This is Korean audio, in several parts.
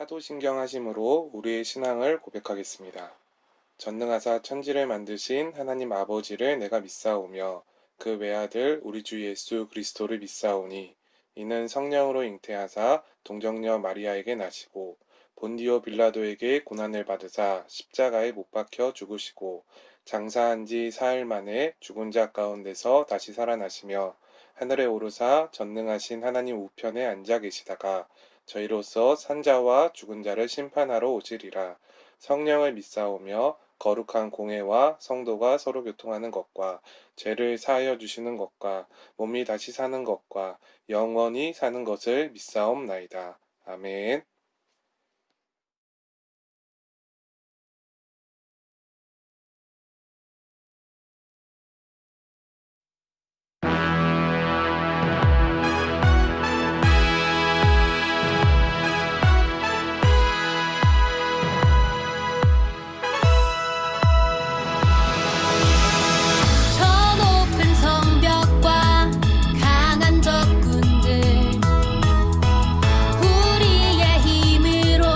사도신경하심으로 우리의 신앙을 고백하겠습니다. 전능하사 천지를 만드신 하나님 아버지를 내가 믿사오며 그 외아들 우리 주 예수 그리스도를 믿사오니 이는 성령으로 잉태하사 동정녀 마리아에게 나시고 본디오 빌라도에게 고난을 받으사 십자가에 못 박혀 죽으시고 장사한 지 사흘 만에 죽은 자 가운데서 다시 살아나시며 하늘에 오르사 전능하신 하나님 우편에 앉아 계시다가 저희로서 산자와 죽은 자를 심판하러 오시리라. 성령을 믿사오며 거룩한 공회와 성도가 서로 교통하는 것과 죄를 사하여 주시는 것과 몸이 다시 사는 것과 영원히 사는 것을 믿사옵나이다. 아멘. 저 높은 성벽과 강한 적군들 우리의 힘으론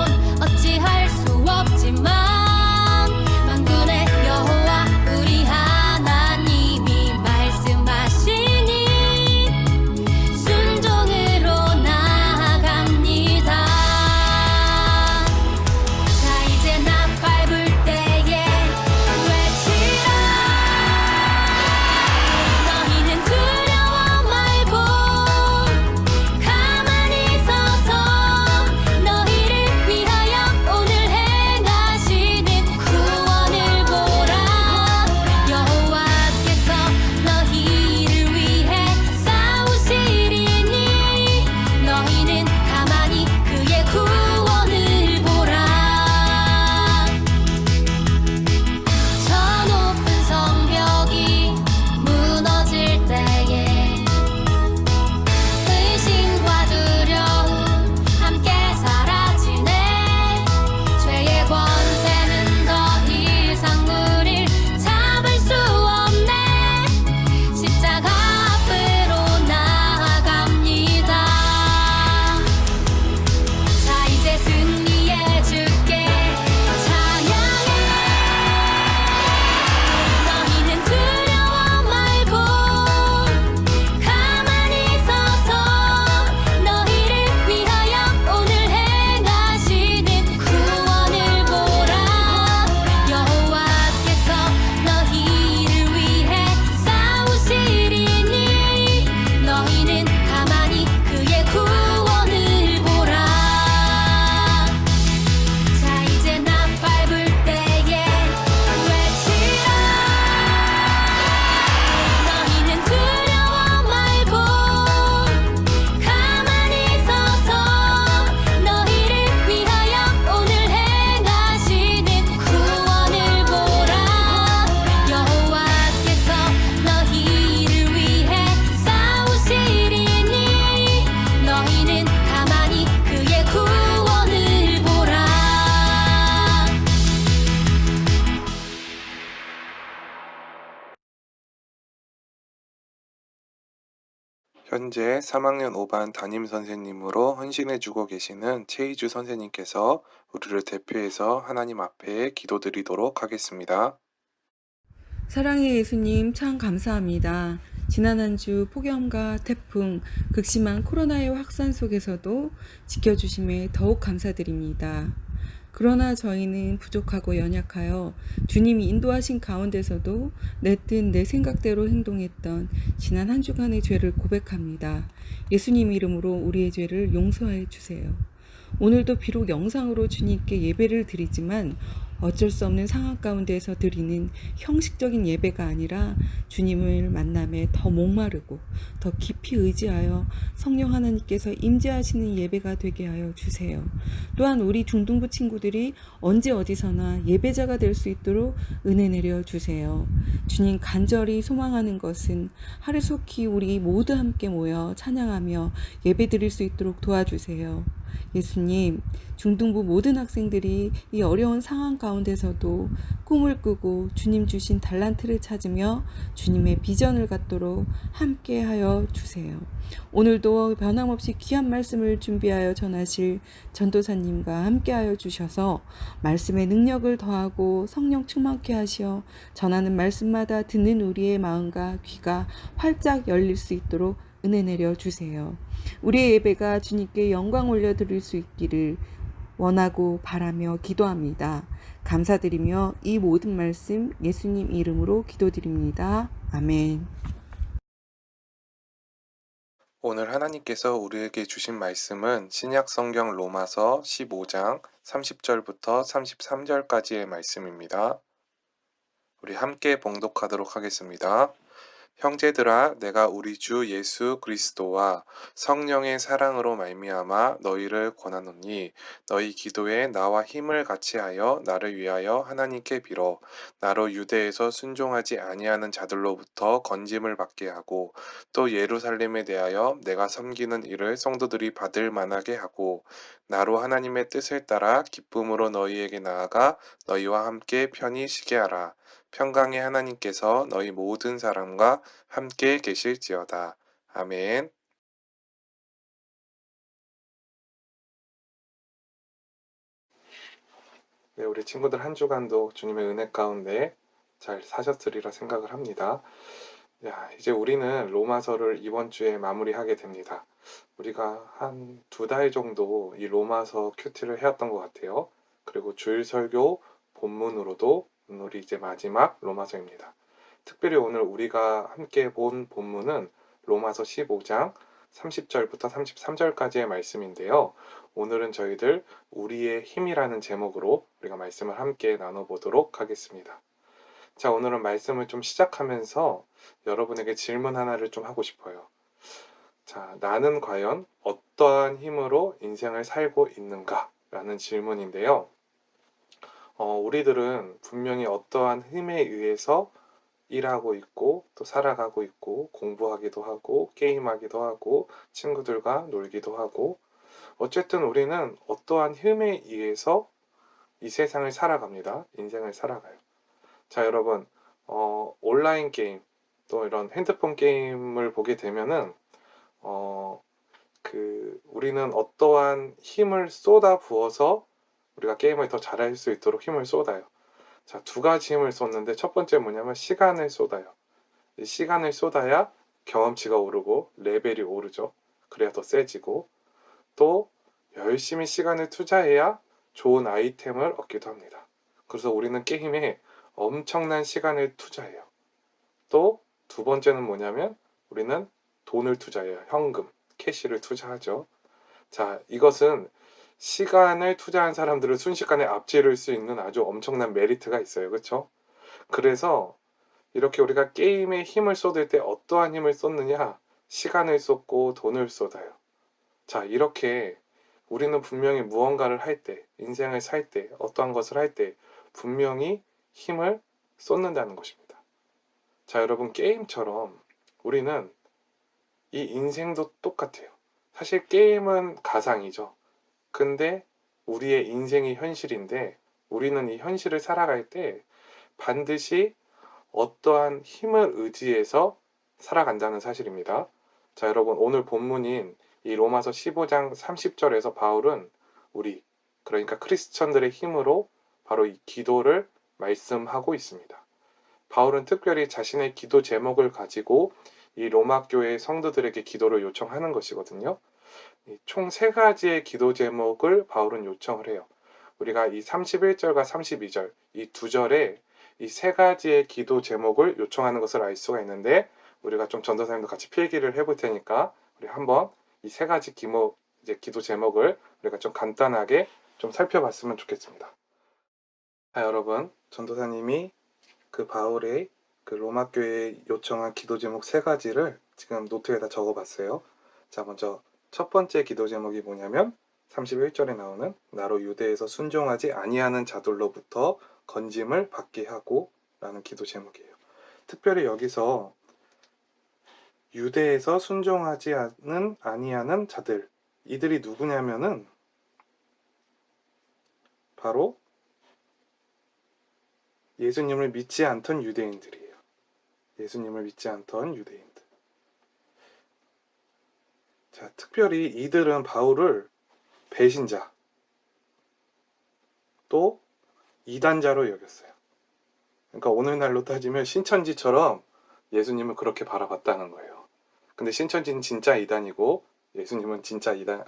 어찌할 수 없지만 만군의 여호와 우리 하나님이 말씀하시니 순종으로 나아갑니다. 자 이제 나팔 불 때에 외치라. 너희는 두려워 말고 가만히 서서 너희를 위하여 오늘 행하시는 구원을 보라. 여호와께서 너희를 위해 싸우시리니 너희는 가만히 그의 구원을 보라. 저 높은 성벽이 무너질 때에 의심과 두려움 함께 사라지네. 죄의 권세는 더 이상 우릴 잡을 수 없네. 십자가 앞으로 나아갑니다. 자 이제 승리의 주께 찬양해. 너희는 두려워 말고 가만히 서서 너희를 위하여 오늘 행하시는 구원을 보라. 여호와께서 너희를 위해 싸우시리니 너희는 가만히 그의 구원을 보라. 자 이제 나팔 불 때에 외치라. 너희는 두려워 말고 가만히 서서 너희를 위하여 오늘 행하시는 구원을 보라. 여호와께서 너희를 위해 싸우시리니 너희는 가만히 그의 구원을 보라. 현재 3학년 5반 담임 선생님으로 헌신해주고 계시는 최희주 선생님께서 우리를 대표해서 하나님 앞에 기도드리도록 하겠습니다. 사랑의 예수님 참 감사합니다. 지난 한 주 폭염과 태풍, 극심한 코로나의 확산 속에서도 지켜주심에 더욱 감사드립니다. 그러나 저희는 부족하고 연약하여 주님이 인도하신 가운데서도 내 뜻, 내 생각대로 행동했던 지난 한 주간의 죄를 고백합니다. 예수님 이름으로 우리의 죄를 용서해 주세요. 오늘도 비록 영상으로 주님께 예배를 드리지만 어쩔 수 없는 상황 가운데서 드리는 형식적인 예배가 아니라 주님을 만남에 더 목마르고 더 깊이 의지하여 성령 하나님께서 임재하시는 예배가 되게 하여 주세요. 또한 우리 중등부 친구들이 언제 어디서나 예배자가 될 수 있도록 은혜 내려 주세요. 주님 간절히 소망하는 것은 하루속히 우리 모두 함께 모여 찬양하며 예배 드릴 수 있도록 도와주세요. 예수님, 중등부 모든 학생들이 이 어려운 상황 가운데서도 꿈을 꾸고 주님 주신 달란트를 찾으며 주님의 비전을 갖도록 함께하여 주세요. 오늘도 변함없이 귀한 말씀을 준비하여 전하실 전도사님과 함께하여 주셔서 말씀의 능력을 더하고 성령 충만케 하시어 전하는 말씀마다 듣는 우리의 마음과 귀가 활짝 열릴 수 있도록 은혜 내려 주세요. 우리의 예배가 주님께 영광 올려드릴 수 있기를 원하고 바라며 기도합니다. 감사드리며 이 모든 말씀 예수님 이름으로 기도드립니다. 아멘. 오늘 하나님께서 우리에게 주신 말씀은 신약 성경 로마서 15장 30절부터 33절까지의 말씀입니다. 우리 함께 봉독하도록 하겠습니다. 형제들아, 내가 우리 주 예수 그리스도와 성령의 사랑으로 말미암아 너희를 권하노니 너희 기도에 나와 힘을 같이하여 나를 위하여 하나님께 빌어 나로 유대에서 순종하지 아니하는 자들로부터 건짐을 받게 하고 또 예루살렘에 대하여 내가 섬기는 일을 성도들이 받을 만하게 하고 나로 하나님의 뜻을 따라 기쁨으로 너희에게 나아가 너희와 함께 편히 쉬게 하라. 평강의 하나님께서 너희 모든 사람과 함께 계실지어다. 아멘. 네, 우리 친구들 한 주간도 주님의 은혜 가운데 잘 사셨으리라 생각을 합니다. 야, 이제 우리는 로마서를 이번 주에 마무리하게 됩니다. 우리가 한 2달 정도 이 로마서 큐티를 해왔던 것 같아요. 그리고 주일 설교 본문으로도 오늘이 이제 마지막 로마서입니다. 특별히 오늘 우리가 함께 본 본문은 로마서 15장 30절부터 33절까지의 말씀인데요. 오늘은 저희들 우리의 힘이라는 제목으로 우리가 말씀을 함께 나눠보도록 하겠습니다. 자, 오늘은 말씀을 좀 시작하면서 여러분에게 질문 하나를 좀 하고 싶어요. 자, 나는 과연 어떠한 힘으로 인생을 살고 있는가? 라는 질문인데요. 우리들은 분명히 어떠한 힘에 의해서 일하고 있고 또 살아가고 있고 공부하기도 하고 게임하기도 하고 친구들과 놀기도 하고 어쨌든 우리는 어떠한 힘에 의해서 이 세상을 살아갑니다. 인생을 살아가요. 자, 여러분, 온라인 게임 또 이런 핸드폰 게임을 보게 되면은 우리는 어떠한 힘을 쏟아 부어서 우리가 게임을 더 잘할 수 있도록 힘을 쏟아요. 자, 2가지 힘을 쏟는데 첫 번째 뭐냐면 시간을 쏟아요. 이 시간을 쏟아야 경험치가 오르고 레벨이 오르죠. 그래야 더 세지고 또 열심히 시간을 투자해야 좋은 아이템을 얻기도 합니다. 그래서 우리는 게임에 엄청난 시간을 투자해요. 또 2번째는 뭐냐면 우리는 돈을 투자해요. 현금, 캐시를 투자하죠. 자, 이것은 시간을 투자한 사람들을 순식간에 앞지를 수 있는 아주 엄청난 메리트가 있어요. 그렇죠? 그래서 이렇게 우리가 게임에 힘을 쏟을 때 어떠한 힘을 쏟느냐? 시간을 쏟고 돈을 쏟아요. 자, 이렇게 우리는 분명히 무언가를 할 때, 인생을 살 때, 어떠한 것을 할 때 분명히 힘을 쏟는다는 것입니다. 자, 여러분, 게임처럼 우리는 이 인생도 똑같아요. 사실 게임은 가상이죠. 근데 우리의 인생이 현실인데 우리는 이 현실을 살아갈 때 반드시 어떠한 힘을 의지해서 살아간다는 사실입니다. 자, 여러분, 오늘 본문인 이 로마서 15장 30절에서 바울은 우리, 그러니까 크리스천들의 힘으로 바로 이 기도를 말씀하고 있습니다. 바울은 특별히 자신의 기도 제목을 가지고 이 로마 교회 성도들에게 기도를 요청하는 것이거든요. 총 3가지의 기도 제목을 바울은 요청을 해요. 우리가 이 31절과 32절, 이 2절에 이 3가지의 기도 제목을 요청하는 것을 알 수가 있는데 우리가 좀 전도사님도 같이 필기를 해볼 테니까 우리 한번 이 3가지 기도 제목을 우리가 좀 간단하게 좀 살펴봤으면 좋겠습니다. 자, 여러분, 전도사님이 그 바울의 그 로마 교회에 요청한 기도 제목 3가지를 지금 노트에다 적어봤어요. 자, 먼저 첫 번째 기도 제목이 뭐냐면 31절에 나오는 나로 유대에서 순종하지 아니하는 자들로부터 건짐을 받게 하고 라는 기도 제목이에요. 특별히 여기서 유대에서 순종하지 아니하는 자들, 이들이 누구냐면은 바로 예수님을 믿지 않던 유대인들이에요. 예수님을 믿지 않던 유대인들. 자, 특별히 이들은 바울을 배신자, 또 이단자로 여겼어요. 그러니까 오늘날로 따지면 신천지처럼 예수님을 그렇게 바라봤다는 거예요. 근데 신천지는 진짜 이단이고 예수님은 진짜 이단,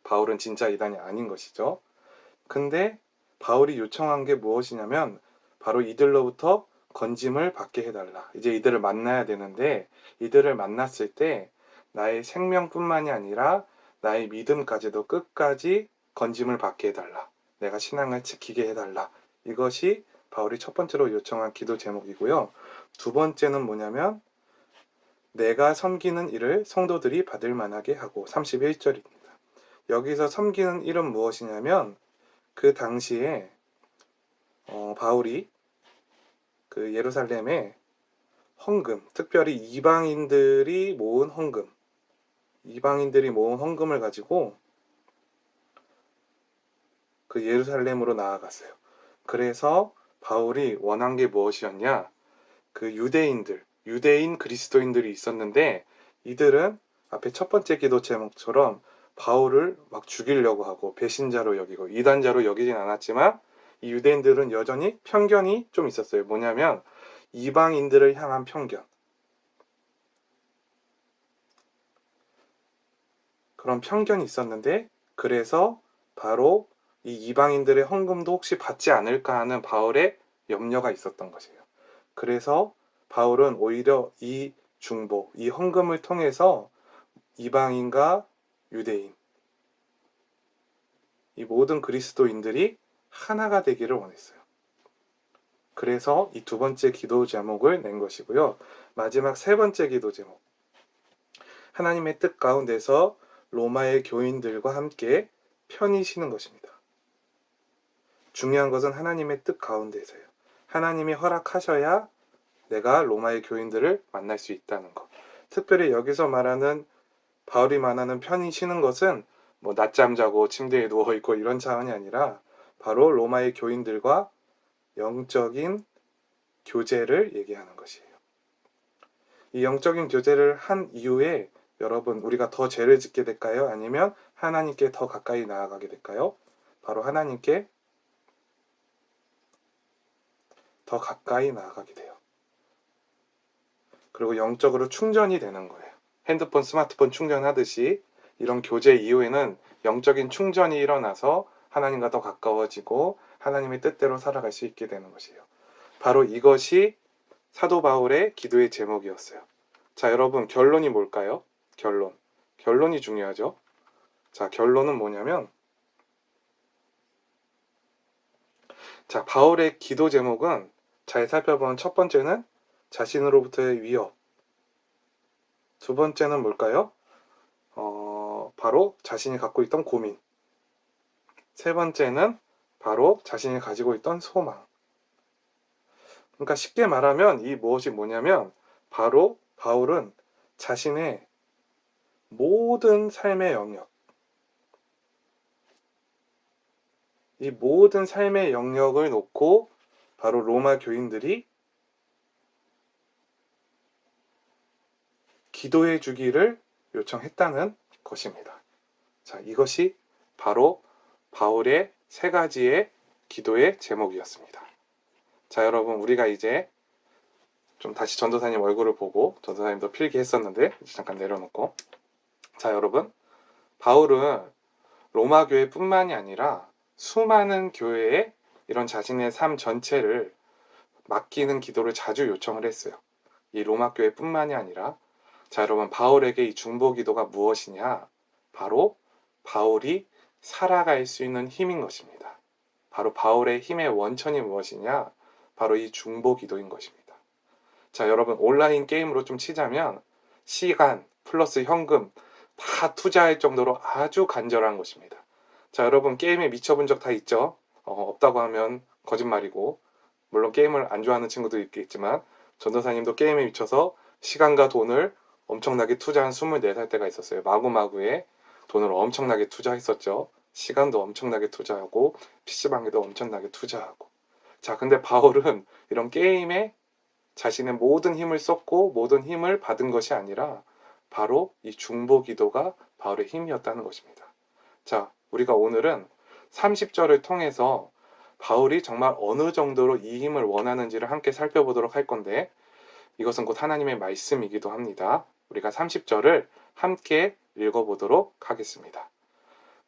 바울은 진짜 이단이 아닌 것이죠. 근데 바울이 요청한 게 무엇이냐면 바로 이들로부터 건짐을 받게 해달라. 이제 이들을 만나야 되는데 이들을 만났을 때 나의 생명뿐만이 아니라 나의 믿음까지도 끝까지 건짐을 받게 해달라. 내가 신앙을 지키게 해달라. 이것이 바울이 첫 번째로 요청한 기도 제목이고요. 두 번째는 뭐냐면 내가 섬기는 일을 성도들이 받을 만하게 하고 31절입니다. 여기서 섬기는 일은 무엇이냐면 그 당시에 바울이 그 예루살렘에 헌금, 특별히 이방인들이 모은 헌금을 가지고 그 예루살렘으로 나아갔어요. 그래서 바울이 원한 게 무엇이었냐? 그 유대인 그리스도인들이 있었는데 이들은 앞에 첫 번째 기도 제목처럼 바울을 막 죽이려고 하고 배신자로 여기고 이단자로 여기진 않았지만 이 유대인들은 여전히 편견이 좀 있었어요. 뭐냐면 이방인들을 향한 편견. 그런 편견이 있었는데 그래서 바로 이 이방인들의 헌금도 혹시 받지 않을까 하는 바울의 염려가 있었던 것이에요. 그래서 바울은 오히려 이 중보, 이 헌금을 통해서 이방인과 유대인, 이 모든 그리스도인들이 하나가 되기를 원했어요. 그래서 이 두 번째 기도 제목을 낸 것이고요. 마지막 세 번째 기도 제목. 하나님의 뜻 가운데서 로마의 교인들과 함께 편히 쉬는 것입니다. 중요한 것은 하나님의 뜻 가운데서요. 하나님이 허락하셔야 내가 로마의 교인들을 만날 수 있다는 것. 특별히 여기서 말하는 바울이 말하는 편히 쉬는 것은 뭐 낮잠 자고 침대에 누워있고 이런 차원이 아니라 바로 로마의 교인들과 영적인 교제를 얘기하는 것이에요. 이 영적인 교제를 한 이후에 여러분 우리가 더 죄를 짓게 될까요? 아니면 하나님께 더 가까이 나아가게 될까요? 바로 하나님께 더 가까이 나아가게 돼요. 그리고 영적으로 충전이 되는 거예요. 핸드폰, 스마트폰 충전하듯이 이런 교제 이후에는 영적인 충전이 일어나서 하나님과 더 가까워지고 하나님의 뜻대로 살아갈 수 있게 되는 것이에요. 바로 이것이 사도 바울의 기도의 제목이었어요. 자, 여러분 결론이 뭘까요? 결론이 중요하죠. 자, 결론은 뭐냐면 자, 바울의 기도 제목은 잘 살펴보면 첫 번째는 자신으로부터의 위협, 두 번째는 뭘까요? 바로 자신이 갖고 있던 고민, 세 번째는 바로 자신이 가지고 있던 소망. 그러니까 쉽게 말하면 이 무엇이 뭐냐면 바로 바울은 자신의 모든 삶의 영역, 이 모든 삶의 영역을 놓고 바로 로마 교인들이 기도해 주기를 요청했다는 것입니다. 자, 이것이 바로 바울의 세 가지의 기도의 제목이었습니다. 자, 여러분 우리가 이제 좀 다시 전도사님 얼굴을 보고 전도사님도 필기했었는데 잠깐 내려놓고 자, 여러분 바울은 로마 교회뿐만이 아니라 수많은 교회에 이런 자신의 삶 전체를 맡기는 기도를 자주 요청을 했어요. 이 로마 교회뿐만이 아니라 자, 여러분 바울에게 이 중보 기도가 무엇이냐? 바로 바울이 살아갈 수 있는 힘인 것입니다. 바로 바울의 힘의 원천이 무엇이냐? 바로 이 중보 기도인 것입니다. 자, 여러분 온라인 게임으로 좀 치자면 시간 플러스 현금 다 투자할 정도로 아주 간절한 것입니다. 자, 여러분 게임에 미쳐본 적 다 있죠? 없다고 하면 거짓말이고 물론 게임을 안 좋아하는 친구도 있겠지만 전도사님도 게임에 미쳐서 시간과 돈을 엄청나게 투자한 24살 때가 있었어요. 마구마구에 돈을 엄청나게 투자했었죠. 시간도 엄청나게 투자하고 PC방에도 엄청나게 투자하고. 자, 근데 바울은 이런 게임에 자신의 모든 힘을 썼고 모든 힘을 받은 것이 아니라 바로 이 중보 기도가 바울의 힘이었다는 것입니다. 자, 우리가 오늘은 30절을 통해서 바울이 정말 어느 정도로 이 힘을 원하는지를 함께 살펴보도록 할 건데, 이것은 곧 하나님의 말씀이기도 합니다. 우리가 30절을 함께 읽어보도록 하겠습니다.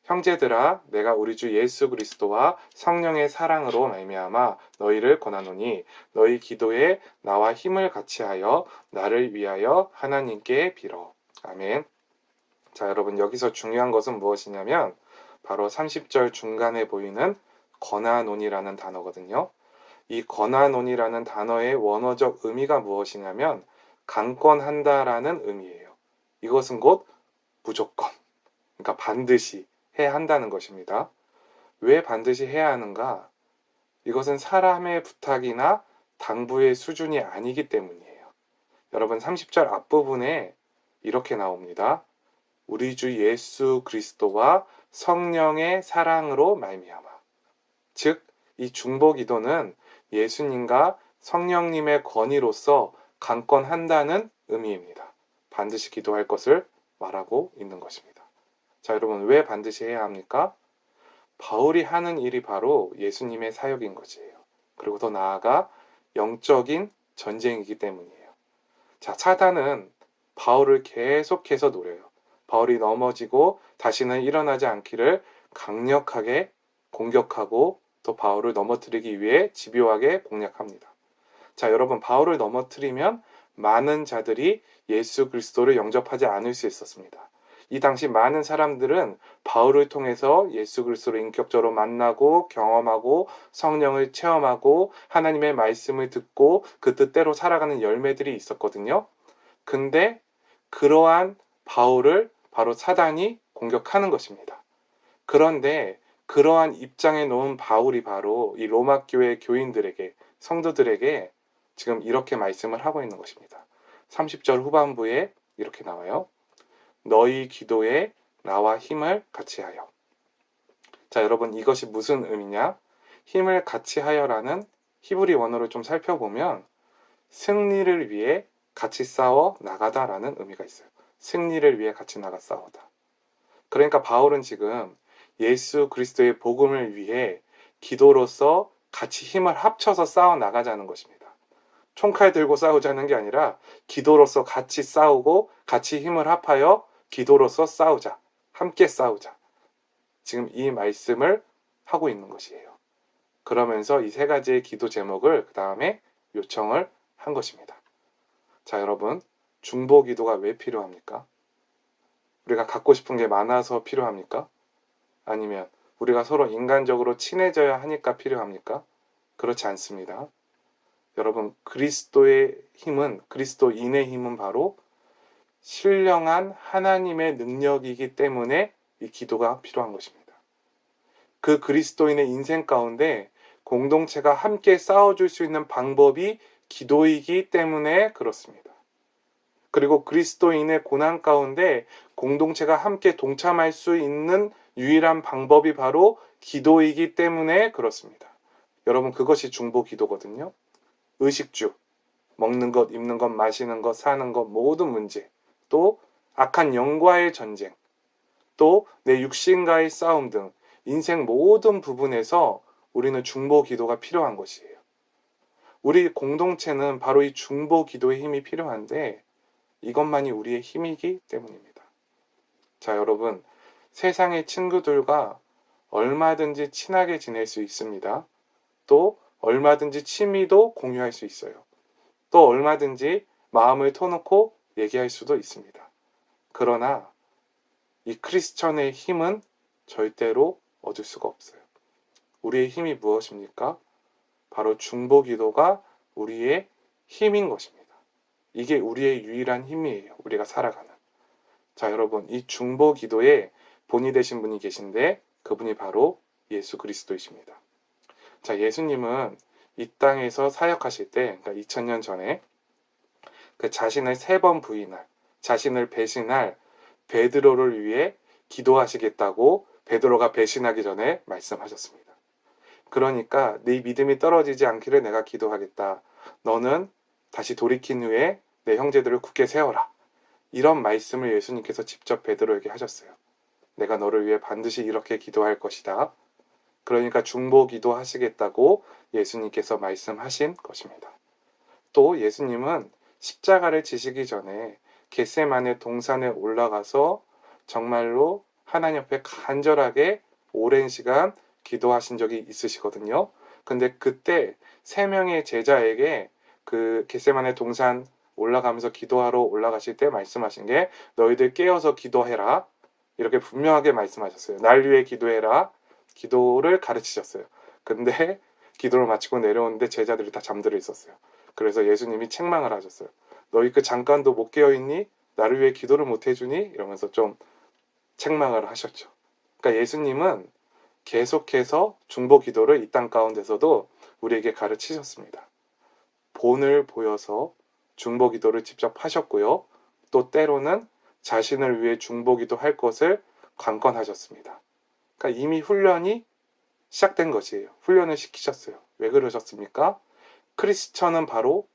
형제들아, 내가 우리 주 예수 그리스도와 성령의 사랑으로 말미암아 너희를 권하노니 너희 기도에 나와 힘을 같이하여 나를 위하여 하나님께 빌어. 아멘. 자, 여러분, 여기서 중요한 것은 무엇이냐면 바로 30절 중간에 보이는 권하노니라는 단어거든요. 이 권하노니라는 단어의 원어적 의미가 무엇이냐면 강권한다라는 의미예요. 이것은 곧 무조건, 그러니까 반드시 해야 한다는 것입니다. 왜 반드시 해야 하는가? 이것은 사람의 부탁이나 당부의 수준이 아니기 때문이에요. 여러분, 30절 앞부분에 이렇게 나옵니다. 우리 주 예수 그리스도와 성령의 사랑으로 말미암아. 즉, 이 중보 기도는 예수님과 성령님의 권위로서 강권한다는 의미입니다. 반드시 기도할 것을 말하고 있는 것입니다. 자, 여러분, 왜 반드시 해야 합니까? 바울이 하는 일이 바로 예수님의 사역인 것이에요. 그리고 더 나아가 영적인 전쟁이기 때문이에요. 자, 사단은 바울을 계속해서 노려요. 바울이 넘어지고 다시는 일어나지 않기를 강력하게 공격하고 또 바울을 넘어뜨리기 위해 집요하게 공략합니다. 자, 여러분, 바울을 넘어뜨리면 많은 자들이 예수 그리스도를 영접하지 않을 수 있었습니다. 이 당시 많은 사람들은 바울을 통해서 예수 그리스도를 인격적으로 만나고 경험하고 성령을 체험하고 하나님의 말씀을 듣고 그 뜻대로 살아가는 열매들이 있었거든요. 근데 그러한 바울을 바로 사단이 공격하는 것입니다. 그런데 그러한 입장에 놓은 바울이 바로 이 로마 교회 교인들에게, 성도들에게 지금 이렇게 말씀을 하고 있는 것입니다. 30절 후반부에 이렇게 나와요. 너희 기도에 나와 힘을 같이 하여. 자, 여러분, 이것이 무슨 의미냐? 힘을 같이 하여라는 히브리 원어를 좀 살펴보면 승리를 위해 같이 싸워 나가다라는 의미가 있어요. 승리를 위해 같이 나가 싸우다. 그러니까 바울은 지금 예수 그리스도의 복음을 위해 기도로서 같이 힘을 합쳐서 싸워 나가자는 것입니다. 총칼 들고 싸우자는 게 아니라 기도로서 같이 싸우고 같이 힘을 합하여 기도로서 싸우자. 함께 싸우자. 지금 이 말씀을 하고 있는 것이에요. 그러면서 이 세 가지의 기도 제목을 그 다음에 요청을 한 것입니다. 자, 여러분, 중보 기도가 왜 필요합니까? 우리가 갖고 싶은 게 많아서 필요합니까? 아니면 우리가 서로 인간적으로 친해져야 하니까 필요합니까? 그렇지 않습니다. 여러분, 그리스도의 힘은, 그리스도인의 힘은 바로 신령한 하나님의 능력이기 때문에 이 기도가 필요한 것입니다. 그 그리스도인의 인생 가운데 공동체가 함께 싸워줄 수 있는 방법이 기도이기 때문에 그렇습니다. 그리고 그리스도인의 고난 가운데 공동체가 함께 동참할 수 있는 유일한 방법이 바로 기도이기 때문에 그렇습니다. 여러분, 그것이 중보 기도거든요. 의식주, 먹는 것, 입는 것, 마시는 것, 사는 것, 모든 문제, 또 악한 영과의 전쟁, 또 내 육신과의 싸움 등 인생 모든 부분에서 우리는 중보 기도가 필요한 것이에요. 우리 공동체는 바로 이 중보 기도의 힘이 필요한데 이것만이 우리의 힘이기 때문입니다. 자, 여러분, 세상의 친구들과 얼마든지 친하게 지낼 수 있습니다. 또 얼마든지 취미도 공유할 수 있어요. 또 얼마든지 마음을 터놓고 얘기할 수도 있습니다. 그러나 이 크리스천의 힘은 절대로 얻을 수가 없어요. 우리의 힘이 무엇입니까? 바로 중보 기도가 우리의 힘인 것입니다. 이게 우리의 유일한 힘이에요. 우리가 살아가는. 자, 여러분, 이 중보 기도에 본이 되신 분이 계신데 그분이 바로 예수 그리스도이십니다. 자, 예수님은 이 땅에서 사역하실 때, 그러니까 2000년 전에 그 자신을 3번 부인할, 자신을 배신할 베드로를 위해 기도하시겠다고 베드로가 배신하기 전에 말씀하셨습니다. 그러니까 네 믿음이 떨어지지 않기를 내가 기도하겠다. 너는 다시 돌이킨 후에 내 형제들을 굳게 세워라. 이런 말씀을 예수님께서 직접 베드로에게 하셨어요. 내가 너를 위해 반드시 이렇게 기도할 것이다. 그러니까 중보 기도하시겠다고 예수님께서 말씀하신 것입니다. 또 예수님은 십자가를 지시기 전에 겟세마네 동산에 올라가서 정말로 하나님 앞에 간절하게 오랜 시간 기도하신 적이 있으시거든요. 근데 그때 3명의 제자에게 그 겟세마네 동산 올라가면서 기도하러 올라가실 때 말씀하신 게 너희들 깨어서 기도해라. 이렇게 분명하게 말씀하셨어요. 날 위해 기도해라. 기도를 가르치셨어요. 근데 기도를 마치고 내려오는데 제자들이 다 잠들어 있었어요. 그래서 예수님이 책망을 하셨어요. 너희 그 잠깐도 못 깨어있니? 나를 위해 기도를 못 해주니? 이러면서 좀 책망을 하셨죠. 그러니까 예수님은 계속해서 중보 기도를 이 땅 가운데서도 우리에게 가르치셨습니다. 본을 보여서 중보 기도를 직접 하셨고요. 또 때로는 자신을 위해 중보 기도할 것을 관건하셨습니다. 그러니까 이미 훈련이 시작된 것이에요. 훈련을 시키셨어요. 왜 그러셨습니까? 크리스천은 바로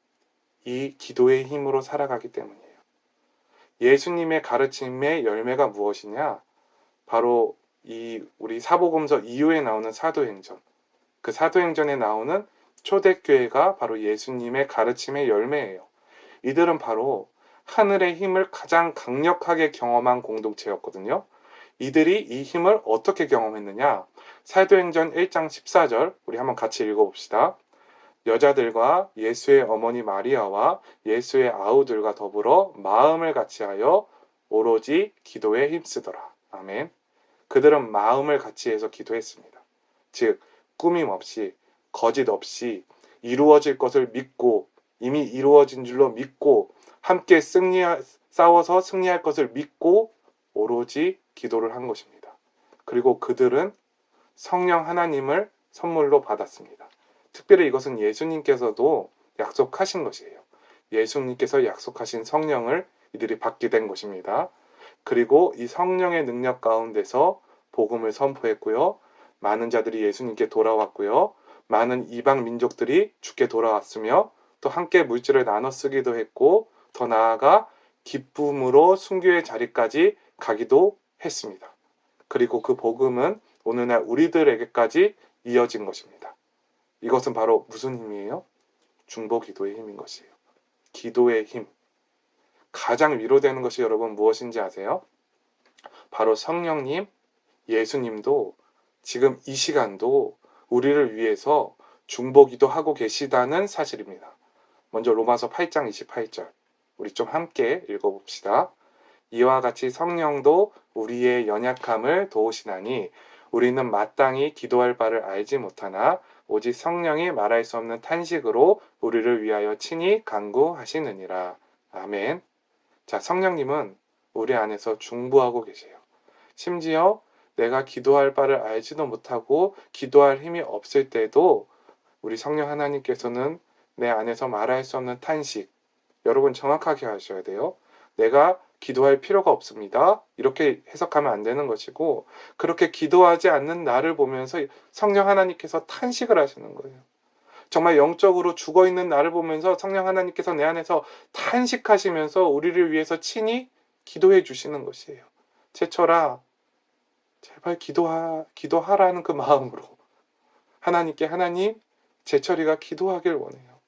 이 기도의 힘으로 살아가기 때문이에요. 예수님의 가르침의 열매가 무엇이냐? 바로 이 우리 사복음서 이후에 나오는 사도행전. 그 사도행전에 나오는 초대교회가 바로 예수님의 가르침의 열매예요. 이들은 바로 하늘의 힘을 가장 강력하게 경험한 공동체였거든요. 이들이 이 힘을 어떻게 경험했느냐? 사도행전 1장 14절 우리 한번 같이 읽어봅시다. 여자들과 예수의 어머니 마리아와 예수의 아우들과 더불어 마음을 같이하여 오로지 기도에 힘쓰더라. 아멘. 그들은 마음을 같이해서 기도했습니다. 즉 꾸밈 없이 거짓 없이 이루어질 것을 믿고 이미 이루어진 줄로 믿고 함께 싸워서 승리할 것을 믿고 오로지 기도를 한 것입니다. 그리고 그들은 성령 하나님을 선물로 받았습니다. 특별히 이것은 예수님께서도 약속하신 것이에요. 예수님께서 약속하신 성령을 이들이 받게 된 것입니다. 그리고 이 성령의 능력 가운데서 복음을 선포했고요. 많은 자들이 예수님께 돌아왔고요. 많은 이방 민족들이 주께 돌아왔으며 또 함께 물질을 나눠 쓰기도 했고 더 나아가 기쁨으로 순교의 자리까지 가기도 했습니다. 그리고 그 복음은 오늘날 우리들에게까지 이어진 것입니다. 이것은 바로 무슨 힘이에요? 중보 기도의 힘인 것이에요. 기도의 힘. 가장 위로되는 것이 여러분 무엇인지 아세요? 바로 성령님, 예수님도 지금 이 시간도 우리를 위해서 중보 기도하고 계시다는 사실입니다. 먼저 로마서 8장 28절 우리 좀 함께 읽어봅시다. 이와 같이 성령도 우리의 연약함을 도우시나니 우리는 마땅히 기도할 바를 알지 못하나 오직 성령이 말할 수 없는 탄식으로 우리를 위하여 친히 간구하시느니라. 아멘. 자, 성령님은 우리 안에서 중보하고 계세요. 심지어 내가 기도할 바를 알지도 못하고 기도할 힘이 없을 때도 우리 성령 하나님께서는 내 안에서 말할 수 없는 탄식. 여러분 정확하게 하셔야 돼요. 내가 기도할 필요가 없습니다. 이렇게 해석하면 안 되는 것이고 그렇게 기도하지 않는 나를 보면서 성령 하나님께서 탄식을 하시는 거예요. 정말 영적으로 죽어있는 나를 보면서 성령 하나님께서 내 안에서 탄식하시면서 우리를 위해서 친히 기도해 주시는 것이에요. 제철아 제발 기도하라는 그 마음으로 하나님께 하나님 제철이가 기도하길 원해요.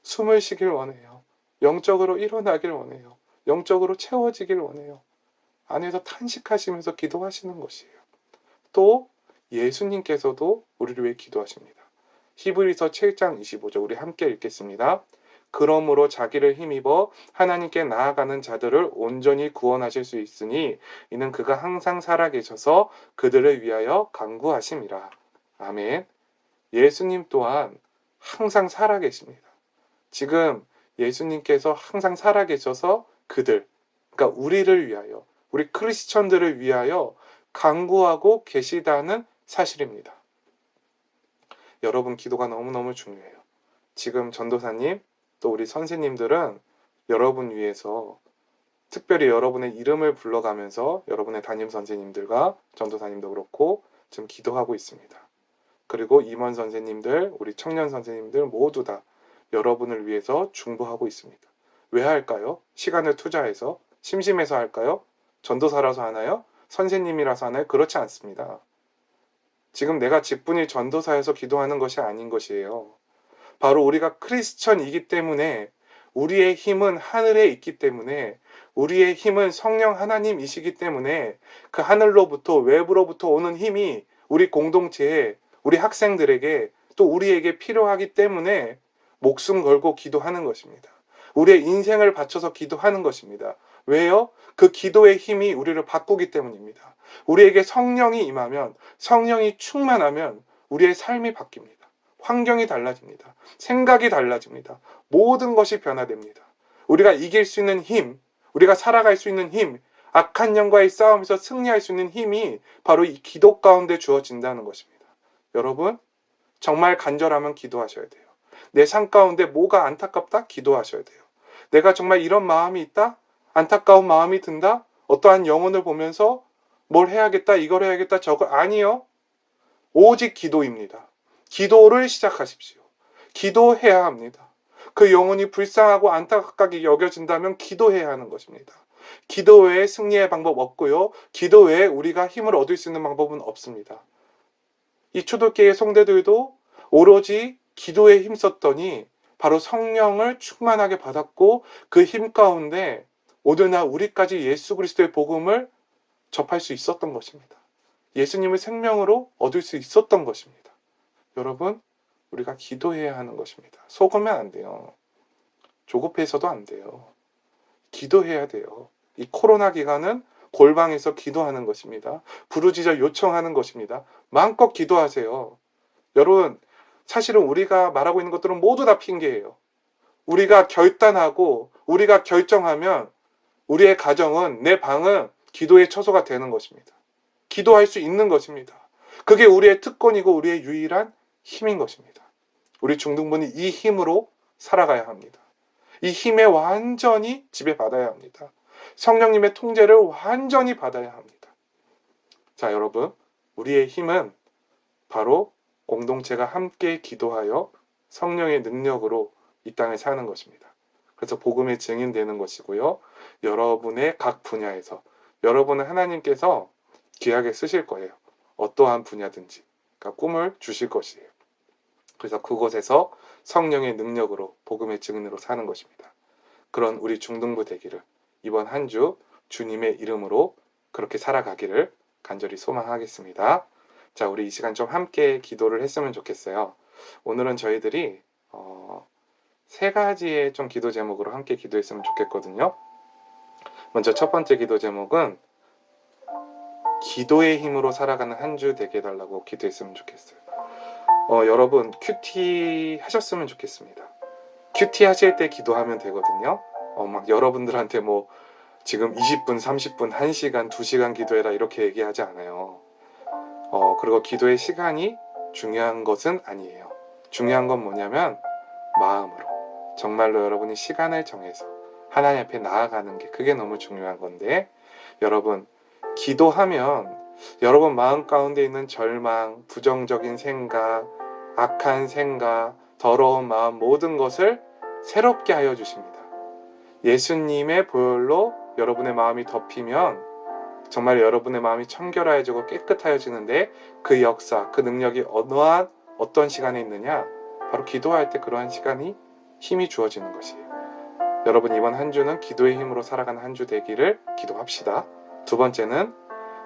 숨을 쉬길 원해요. 영적으로 일어나길 원해요. 영적으로 채워지길 원해요. 안에서 탄식하시면서 기도하시는 것이에요. 또 예수님께서도 우리를 위해 기도하십니다. 히브리서 7장 25절 우리 함께 읽겠습니다. 그러므로 자기를 힘입어 하나님께 나아가는 자들을 온전히 구원하실 수 있으니 이는 그가 항상 살아계셔서 그들을 위하여 간구하심이라. 아멘. 예수님 또한 항상 살아계십니다. 지금 예수님께서 항상 살아계셔서 그들, 그러니까 우리를 위하여, 우리 크리스천들을 위하여 간구하고 계시다는 사실입니다. 여러분 기도가 너무너무 중요해요. 지금 전도사님 또 우리 선생님들은 여러분 위해서 특별히 여러분의 이름을 불러가면서 여러분의 담임 선생님들과 전도사님도 그렇고 지금 기도하고 있습니다. 그리고 임원 선생님들, 우리 청년 선생님들 모두 다 여러분을 위해서 중보하고 있습니다. 왜 할까요? 시간을 투자해서 심심해서 할까요? 전도사라서 하나요? 선생님이라서 하나요? 그렇지 않습니다. 지금 내가 직분이 전도사여서 기도하는 것이 아닌 것이에요. 바로 우리가 크리스천이기 때문에 우리의 힘은 하늘에 있기 때문에 우리의 힘은 성령 하나님이시기 때문에 그 하늘로부터 외부로부터 오는 힘이 우리 공동체에 우리 학생들에게 또 우리에게 필요하기 때문에 목숨 걸고 기도하는 것입니다. 우리의 인생을 바쳐서 기도하는 것입니다. 왜요? 그 기도의 힘이 우리를 바꾸기 때문입니다. 우리에게 성령이 임하면 성령이 충만하면 우리의 삶이 바뀝니다. 환경이 달라집니다. 생각이 달라집니다. 모든 것이 변화됩니다. 우리가 이길 수 있는 힘, 우리가 살아갈 수 있는 힘, 악한 영과의 싸움에서 승리할 수 있는 힘이 바로 이 기도 가운데 주어진다는 것입니다. 여러분, 정말 간절하면 기도하셔야 돼요. 내 삶 가운데 뭐가 안타깝다? 기도하셔야 돼요. 내가 정말 이런 마음이 있다? 안타까운 마음이 든다? 어떠한 영혼을 보면서 뭘 해야겠다, 이걸 해야겠다, 저걸 아니요. 오직 기도입니다. 기도를 시작하십시오. 기도해야 합니다. 그 영혼이 불쌍하고 안타깝게 여겨진다면 기도해야 하는 것입니다. 기도 외에 승리의 방법 없고요. 기도 외에 우리가 힘을 얻을 수 있는 방법은 없습니다. 이 초대교회 성도들도 오로지 기도에 힘썼더니 바로 성령을 충만하게 받았고 그 힘 가운데 오늘날 우리까지 예수 그리스도의 복음을 접할 수 있었던 것입니다. 예수님을 생명으로 얻을 수 있었던 것입니다. 여러분, 우리가 기도해야 하는 것입니다. 속으면 안 돼요. 조급해서도 안 돼요. 기도해야 돼요. 이 코로나 기간은 골방에서 기도하는 것입니다. 부르짖어 요청하는 것입니다. 마음껏 기도하세요. 여러분, 사실은 우리가 말하고 있는 것들은 모두 다 핑계예요. 우리가 결단하고 우리가 결정하면 우리의 가정은, 내 방은 기도의 처소가 되는 것입니다. 기도할 수 있는 것입니다. 그게 우리의 특권이고 우리의 유일한 힘인 것입니다. 우리 중등부는 이 힘으로 살아가야 합니다. 이 힘에 완전히 지배받아야 합니다. 성령님의 통제를 완전히 받아야 합니다. 자, 여러분, 우리의 힘은 바로 공동체가 함께 기도하여 성령의 능력으로 이 땅을 사는 것입니다. 그래서 복음의 증인되는 것이고요. 여러분의 각 분야에서 여러분은 하나님께서 귀하게 쓰실 거예요. 어떠한 분야든지. 그러니까 꿈을 주실 것이에요. 그래서 그곳에서 성령의 능력으로 복음의 증인으로 사는 것입니다. 그런 우리 중등부 되기를 이번 한 주 주님의 이름으로 그렇게 살아가기를 간절히 소망하겠습니다. 자, 우리 이 시간 좀 함께 기도를 했으면 좋겠어요. 오늘은 저희들이 세 가지의 좀 기도 제목으로 함께 기도했으면 좋겠거든요. 먼저 첫 번째 기도 제목은 기도의 힘으로 살아가는 한 주 되게 해달라고 기도했으면 좋겠어요. 여러분 큐티 하셨으면 좋겠습니다. 큐티 하실 때 기도하면 되거든요. 막 여러분들한테 뭐 지금 20분, 30분, 1시간, 2시간 기도해라 이렇게 얘기하지 않아요. 그리고 기도의 시간이 중요한 것은 아니에요. 중요한 건 뭐냐면 마음으로 정말로 여러분이 시간을 정해서 하나님 앞에 나아가는 게 그게 너무 중요한 건데, 여러분 기도하면 여러분 마음 가운데 있는 절망, 부정적인 생각, 악한 생각, 더러운 마음 모든 것을 새롭게 하여 주십니다. 예수님의 보혈로 여러분의 마음이 덮이면 정말 여러분의 마음이 청결하여지고 깨끗하여지는데 그 역사, 그 능력이 어떤 시간에 있느냐? 바로 기도할 때 그러한 시간이 힘이 주어지는 것이에요. 여러분 이번 한 주는 기도의 힘으로 살아가는 한 주 되기를 기도합시다. 두 번째는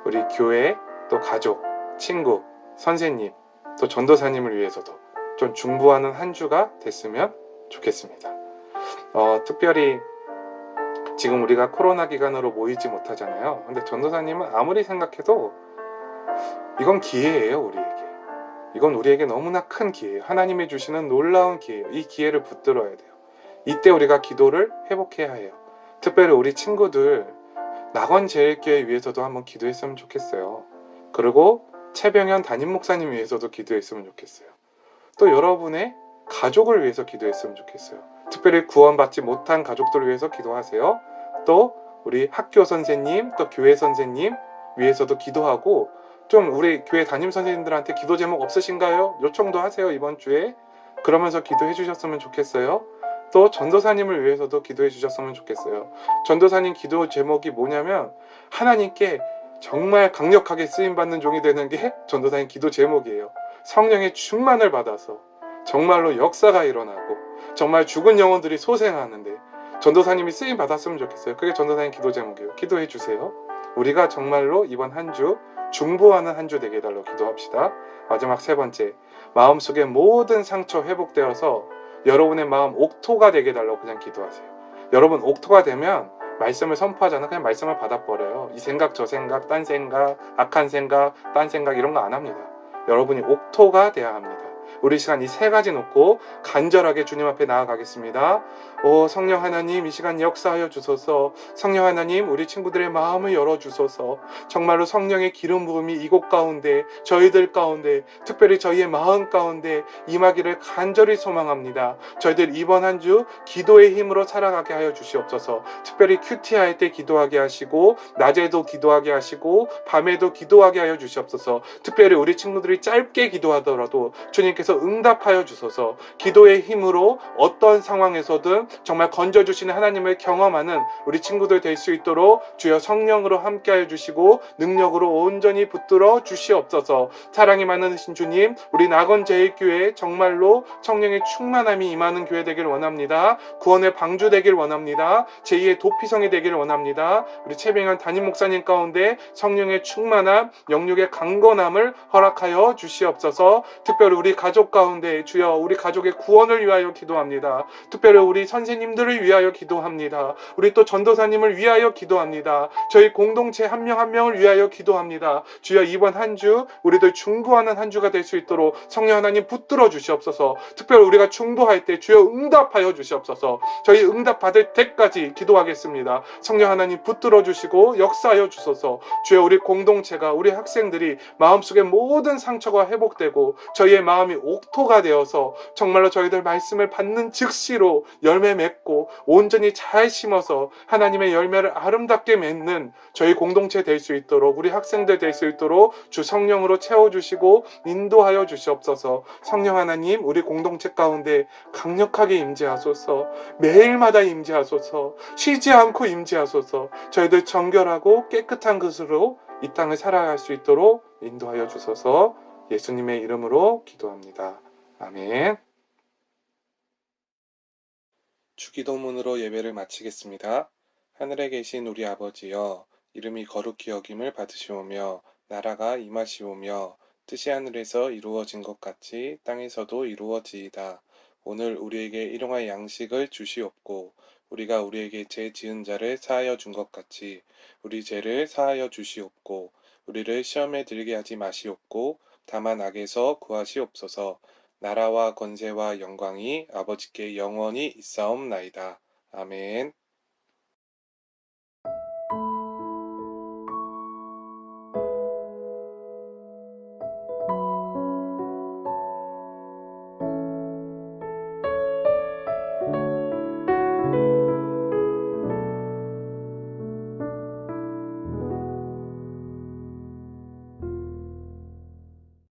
우리 교회, 또 가족, 친구, 선생님, 또 전도사님을 위해서도 좀 중보하는 한 주가 됐으면 좋겠습니다. 특별히 지금 우리가 코로나 기간으로 모이지 못하잖아요. 근데 전도사님은 아무리 생각해도 이건 기회예요, 우리에게. 이건 우리에게 너무나 큰 기회예요. 하나님이 주시는 놀라운 기회예요. 이 기회를 붙들어야 돼요. 이때 우리가 기도를 회복해야 해요. 특별히 우리 친구들 낙원제일교회 위해서도 한번 기도했으면 좋겠어요. 그리고 최병현 담임 목사님 위해서도 기도했으면 좋겠어요. 또 여러분의 가족을 위해서 기도했으면 좋겠어요. 특별히 구원받지 못한 가족들을 위해서 기도하세요. 또 우리 학교 선생님, 또 교회 선생님 위해서도 기도하고, 좀 우리 교회 담임 선생님들한테 기도 제목 없으신가요? 요청도 하세요, 이번 주에. 그러면서 기도해 주셨으면 좋겠어요. 또 전도사님을 위해서도 기도해 주셨으면 좋겠어요. 전도사님 기도 제목이 뭐냐면, 하나님께 정말 강력하게 쓰임받는 종이 되는 게 전도사님 기도 제목이에요. 성령의 충만을 받아서 정말로 역사가 일어나고 정말 죽은 영혼들이 소생하는데 전도사님이 쓰임 받았으면 좋겠어요. 그게 전도사님 기도 제목이에요. 기도해 주세요. 우리가 정말로 이번 한 주 중보하는 한 주 되게 해달라고 기도합시다. 마지막 세 번째, 마음속의 모든 상처 회복되어서 여러분의 마음 옥토가 되게 해달라고 그냥 기도하세요. 여러분 옥토가 되면 말씀을 선포하잖아. 그냥 말씀을 받아버려요. 이 생각 저 생각 딴 생각 악한 생각 딴 생각 이런 거 안 합니다. 여러분이 옥토가 돼야 합니다. 우리 시간 이 세 가지 놓고 간절하게 주님 앞에 나아가겠습니다. 오 성령 하나님, 이 시간 역사하여 주소서. 성령 하나님, 우리 친구들의 마음을 열어주소서. 정말로 성령의 기름 부음이 이곳 가운데, 저희들 가운데, 특별히 저희의 마음 가운데 임하기를 간절히 소망합니다. 저희들 이번 한 주 기도의 힘으로 살아가게 하여 주시옵소서. 특별히 큐티 할 때 기도하게 하시고, 낮에도 기도하게 하시고, 밤에도 기도하게 하여 주시옵소서. 특별히 우리 친구들이 짧게 기도하더라도 주님께서 응답하여 주소서. 기도의 힘으로 어떤 상황에서든 정말 건져주시는 하나님을 경험하는 우리 친구들 될 수 있도록 주여 성령으로 함께하여 주시고 능력으로 온전히 붙들어 주시옵소서. 사랑이 많으신 주님, 우리 낙원제일교회 정말로 성령의 충만함이 임하는 교회 되길 원합니다. 구원의 방주 되길 원합니다. 제2의 도피성이 되길 원합니다. 우리 최병현 담임 목사님 가운데 성령의 충만함, 영육의 강건함을 허락하여 주시옵소서. 특별히 우리 가족 가운데 주여 우리 가족의 구원을 위하여 기도합니다. 특별히 우리 선생님들을 위하여 기도합니다. 우리 또 전도사님을 위하여 기도합니다. 저희 공동체 한 명 한 명을 위하여 기도합니다. 주여 이번 한 주 우리들 중보하는 한 주가 될 수 있도록 성령 하나님 붙들어 주시옵소서. 특별히 우리가 중보할 때 주여 응답하여 주시옵소서. 저희 응답 받을 때까지 기도하겠습니다. 성령 하나님 붙들어 주시고 역사하여 주소서. 주여 우리 공동체가, 우리 학생들이 마음속의 모든 상처가 회복되고 저희의 마음이 옥토가 되어서 정말로 저희들 말씀을 받는 즉시로 열매 맺고 온전히 잘 심어서 하나님의 열매를 아름답게 맺는 저희 공동체 될 수 있도록, 우리 학생들 될 수 있도록 주 성령으로 채워주시고 인도하여 주시옵소서. 성령 하나님, 우리 공동체 가운데 강력하게 임재하소서. 매일마다 임재하소서. 쉬지 않고 임재하소서. 저희들 정결하고 깨끗한 것으로 이 땅을 살아갈 수 있도록 인도하여 주소서. 예수님의 이름으로 기도합니다. 아멘. 주기도문으로 예배를 마치겠습니다. 하늘에 계신 우리 아버지여, 이름이 거룩히 여김을 받으시오며 나라가 임하시오며 뜻이 하늘에서 이루어진 것 같이 땅에서도 이루어지이다. 오늘 우리에게 일용할 양식을 주시옵고 우리가 우리에게 죄 지은 자를 사하여 준 것 같이 우리 죄를 사하여 주시옵고 우리를 시험에 들게 하지 마시옵고 다만 악에서 구하시옵소서. 나라와 권세와 영광이 아버지께 영원히 있사옵나이다. 아멘.